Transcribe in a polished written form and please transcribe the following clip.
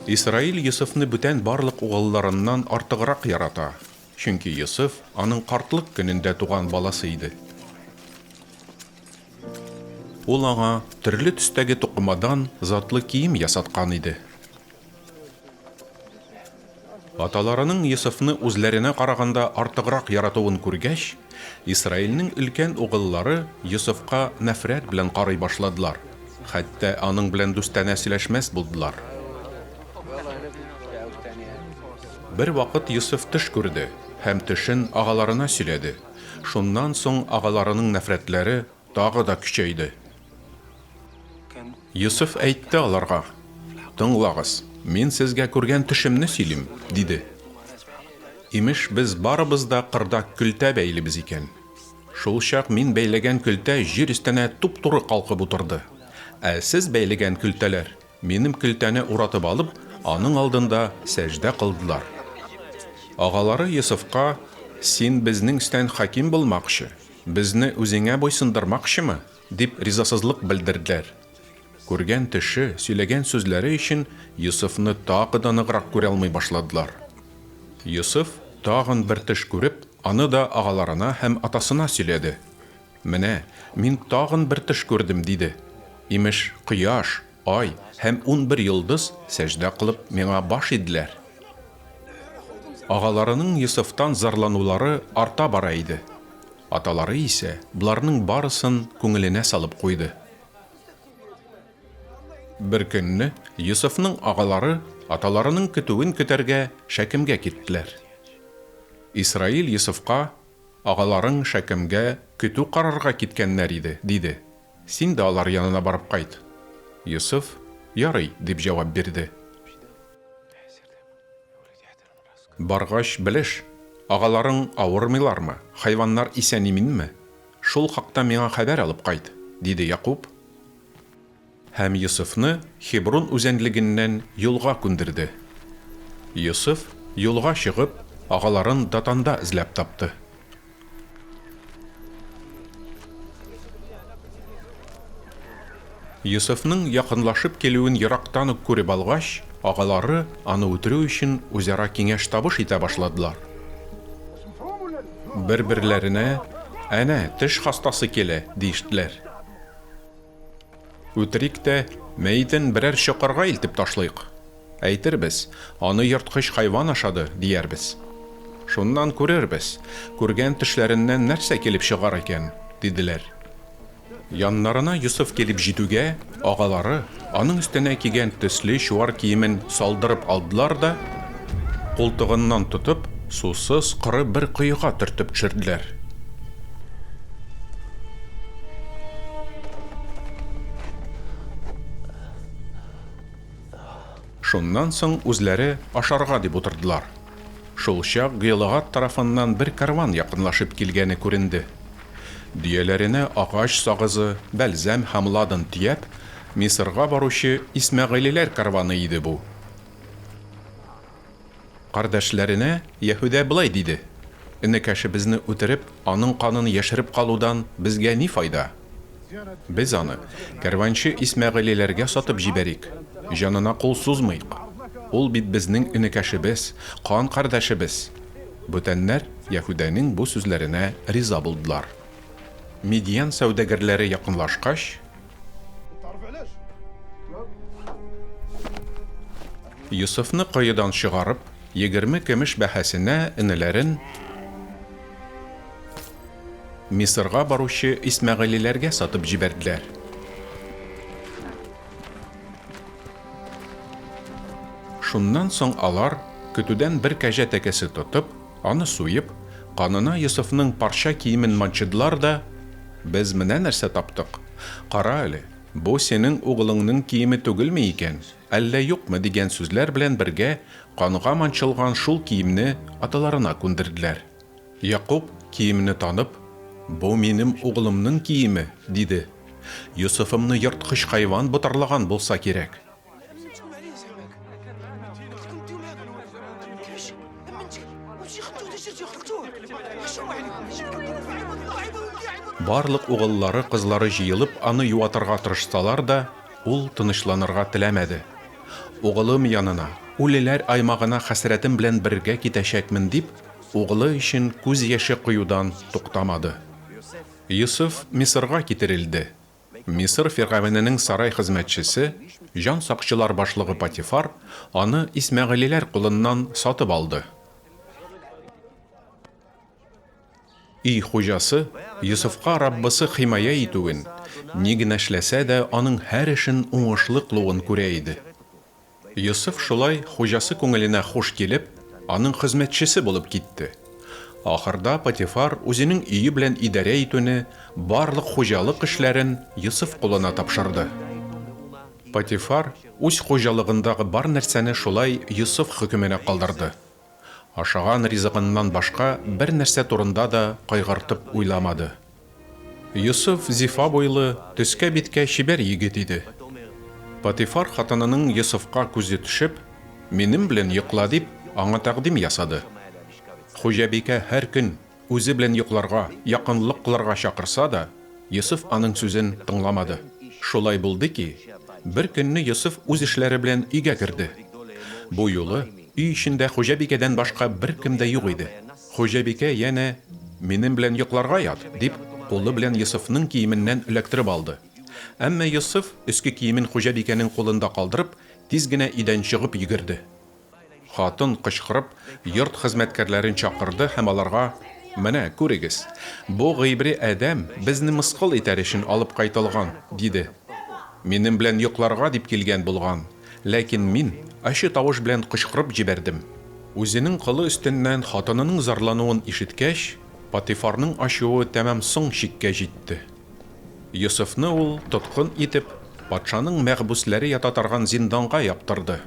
Исраил Йосыфны бүтән барлык угылларыннан артыграк ярата. Чөнки Йосыф аның картлык көнендә туган баласы иде. Ул аңа төрле төстәге туқымадан затлы кием ясаткан иде. Аталарының Йосыфны үзләренә караганда артыграк яратуын күргәч, Исраилнең өлкән угыллары Йосыфка нәфрәт белән карый башладылар. Хәтта аның белән дустана сөйләшмәс булдылар. Бер вакыт Йосыф төш күрде һәм төшен агаларына сөйләде. Шуннан соң агаларының нәфрәтләре тагы да көчәйде. Йосыф әйтте аларга: "Тыңлагыз, мин сезгә күргән төшемне сөйлим", диде. Имеш, без барыбыз да кырда көлтә бәйлебез икән. Шул чак мин бәйләгән көлтә җир өстенә туп-туры калкып утырды. Ә сез бәйләгән көлтәләр минем көлтәне уратып алып, аның алдында сәҗдә кылдылар. Агалары Йосыфка: "Син безнең өстән хаким булмакчы, безне үзеңә буйсындырмакчымы?" дип ризасызлык белдерделәр. Күргән төше, сөйләгән сүзләре өчен Йосыфны тагы да ныграк күрә алмый башладылар. Йосыф тагын бер төш күреп, аны да агаларына һәм атасына сөйләде. "Менә, мин тагын бер төш күрдем", диде. Имеш, кояш, ай һәм 11 йолдыз сәҗдә кылып миңа баш иделәр. Агаларының Йосыфтан зарланулары арта бара иде. Аталары исә буларның барысын күңеленә салып куйды. Бер көнне Йосыфның агалары аталарының көтүен көтәргә Шәкемгә киттеләр. Исраил Йосыфка: "Агаларың Шәкемгә көтү карарга киткәннәр иде", диде. "Син дә алар янына барып кайт." Йосыф: "Ярый", дип җавап бирде. Баргач белеш, агаларың авырмыйлармы, хайваннар исән иминме? Шул хакта миңа хәбәр алып кайт, диде Якуб. Һәм Йосыфны Хеброн үзәнлегеннән юлга күндерде. Йосыф юлга чыгып, агаларын Датанда эзләп тапты. Йосыфның якынлашып килүен ерактан ук күреп алгач, агалары аны үтерү өчен үзара киңәш табыш итә башладылар. Бер-берләренә: "Әнә, теш хастасы килә", диештеләр. "Үтерик тә, мәйтен берәр чокырга илтеп ташлыйк. Әйтербез, аны йырткыч хайван ашады", диярбез. "Шуннан күрербез, күргән тешләреннән нәрсә килеп чыгар икән", диделәр. Яннарына Йосыф килеп җитүгә, агалары аның өстенә кигән төсле чуар киемен салдырып алдылар да, култыгыннан тотып, сусыз коры бер коега төртеп төшерделәр. Шуннан соң үзләре ашарга дип утырдылар. Шул чак Гилгад тарафыннан бер карван якынлашып килгәне күренде. Дөяләренә агач сагызы, бәлзәм һәм ладан тияп, Мисырга баручы Исмәгыйлеләр карваны иде бу. Кардәшләренә Яһүдә былай диде: "Энекәшебезне үтереп, аның канын яшереп калудан безгә ни файда? Без аны кәрванчы Исмәгыйлеләргә сатып җибәрик. Җанына кул сузмыйк. Ул бит безнең энекәшебез, кан кардәшебез." Бүтәннәр Яһүдәнең бу сүзләренә риза булдылар. Медиан сәүдәгәрләре якынлашкач, Йосыфны коедан чыгарып, 20 көмеш бәһәсенә энеләрен Мисырга баручы Исмәгыйлеләргә сатып җибәрделәр. Шуннан соң алар көтүдән бер кәҗә тәкәсе тотып, аны суеп, канына Йосыфның парча киемен манчыдылар да: "Без менә нәрсә таптык. Кара әле, бу синең угылыңның киеме түгелме икән? Әллә юкмы?" дигән сүзләр белән бергә канга манчылган шул киемне аталарына күндерделәр. Якуб киемне танып: "Бу минем угылымның киеме", диде. "Йосыфымны йырткыч хайван бутарлаган булса кирәк." Барлык угыллары, кызлары җыелып, аны юатырга тырышсалар да, ул тынычланырга теләмәде. Угылым янына, үлеләр аймагына хәсрәтем белән бергә китәчәкмен дип, угылы өчен күз яше куюдан туктамады. Йосыф Мисырга китерилде. Мисыр фиргавененең сарай хезмәтчесе, җан сакчылар башлыгы Патифар, аны Исмәгыйлеләр кулыннан сатып алды. Үй хуҗасы Йосыфка Раббысы химая итүен, ни генә эшләсә дә аның һәр эшен уңышлы кылуын күрә иде. Йосыф шулай хуҗасы күңеленә хуш килеп, аның хезмәтчесе булып китте. Ахырда Патифар үзенең өе белән идарә итүне, барлык хуҗалык эшләрен Йосыф кулына тапшырды. Патифар үз хуҗалыгындагы бар нәрсәне шулай Йосыф хөкеменә калдырды. Ашаган ризыгыннан башка бер нәрсә турында да кайгыртып уйламады. Йосыф зифа буйлы, төскә биткә чибәр егет иде. Патифар хатынының Йосыфка күзе төшеп, минем белән йокла дип, аңа тәкъдим ясады. Хуҗабикә һәр көн үзе белән йокларга, якынлык кылырга чакырса да, Йосыф аның сүзен тыңламады. Шулай булды ки, бер көнне Йосыф үз эшләре белән өйгә керде. Бу юлы өй эчендә хуҗабикәдән башка бер кем дә юк иде. Хуҗабикә янә минем белән йокларга ят дип, кулы белән Йосыфның киеменнән эләктереп алды. Әмма Йосыф өске киемен хуҗабикәнең кулында калдырып, тиз генә өйдән чыгып йөгерде. Хатын кычкырып, йорт хезмәткәрләрен чакырды һәм аларга: "Менә күрегез, бу гыйбри адәм безне мыскыл итәр өчен алып кайтылган", диде. "Минем белән йокларга дип килгән булган, ләкин мин ачы тавыш белән кычкырып җибәрдем." Үзенең кылы өстеннән хатынының зарлануын ишеткәч, Патифарның ачуы тәмам соң чиккә җитте. Йосыфны ул тоткын итеп, патшаның мәгъбүсләре ята торган зинданга яптырды.